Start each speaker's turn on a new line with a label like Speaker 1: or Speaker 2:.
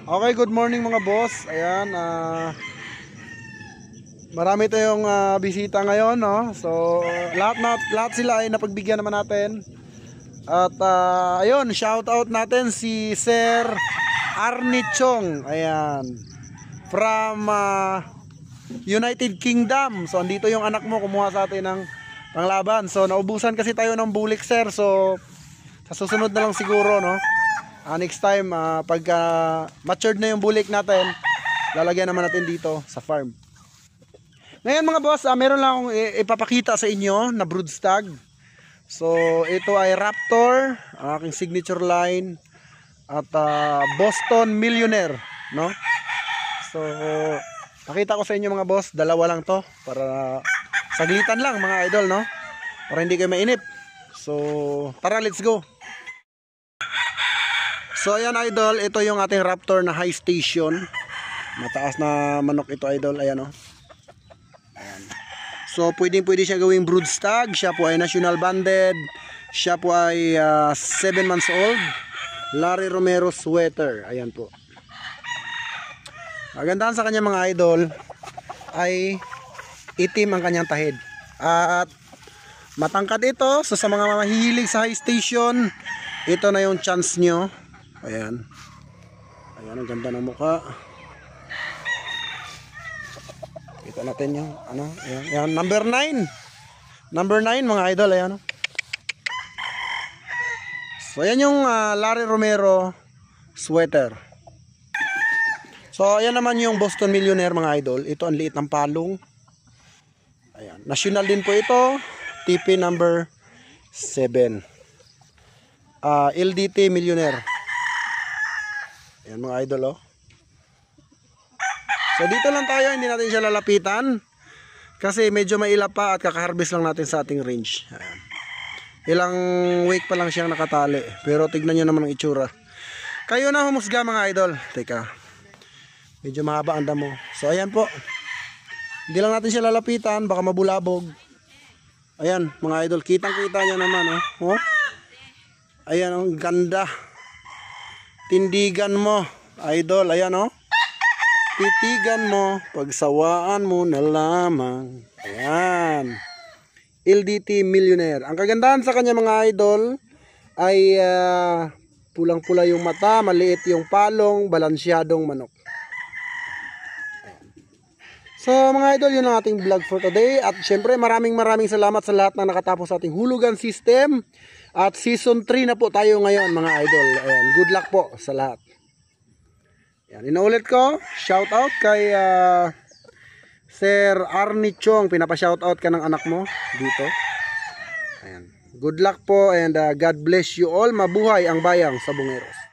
Speaker 1: Okay, good morning mga boss. Ayan, marami tayong bisita ngayon, no? So, lahat sila ay napagbigyan naman natin. At ayun, shout out natin si Sir Arnie Chong. Ayan. From United Kingdom. So, andito yung anak mo kumuha sa atin ng panglaban. So, naubusan kasi tayo ng bulik, sir. So, sa susunod na lang siguro, no? Next time, pag matured na yung bulik natin, lalagyan naman natin dito sa farm. Ngayon mga boss, meron lang akong ipapakita sa inyo na broodstag. So, ito ay Raptor, aking signature line, at Boston Millionaire, no? So, pakita ko sa inyo mga boss, dalawa lang to, para saglitan lang mga idol, no? Para hindi kayo mainip. So, tara, let's go. So ayan idol, ito yung ating Raptor na high station. Mataas na manok ito idol, ayan o. Ayan. So pwede siya gawing broodstag. Siya po ay national banded. Siya po ay 7 months old. Larry Romero sweater, ayan po. Magandahan sa kanya mga idol ay itim ang kanyang tahid. At matangkad ito. So sa mga mahihilig sa high station, ito na yung chance nyo. Ayan. Ayan, ang ganda ng mukha. Kita natin yung ano, ayan, ayan, number 9. Number 9 mga idol, ayan. So ayan yung Larry Romero sweater. So ayan naman yung Boston Millionaire mga idol. Ito ang liit ng palong. Ayan, national din po ito. TP number 7. LDT Millionaire. Ayan mga idol, oh. So dito lang tayo, hindi natin siya lalapitan kasi medyo mailap pa at kaka-harvest lang natin sa ating range. Ayan. Ilang week pa lang siyang nakatali, pero tignan nyo naman ang itsura. Kayo na humusga mga idol. Teka, medyo mahaba ang damo. So ayan po, hindi lang natin siya lalapitan, baka mabulabog. Ayan mga idol, kitang kita nyo naman, oh. Oh? Ayan, ang ganda. Tindigan mo, idol, ayan o. Titigan mo, pagsawaan mo na lamang. Ayan. LDT Millionaire. Ang kagandahan sa kanya mga idol ay pulang-pula yung mata, maliit yung palong, balansyadong manok. Ayan. So mga idol, yun ang ating vlog for today. At syempre maraming salamat sa lahat na nakatapos sa ating hulugan system. At season 3 na po tayo ngayon mga idol. Ayan, good luck po sa lahat. Ayan, inuulit ko, shout out kay Sir Arnie Chong. Pinapa-shout out ka ng anak mo dito. Ayan, good luck po and God bless you all. Mabuhay ang bayang Sabongeros.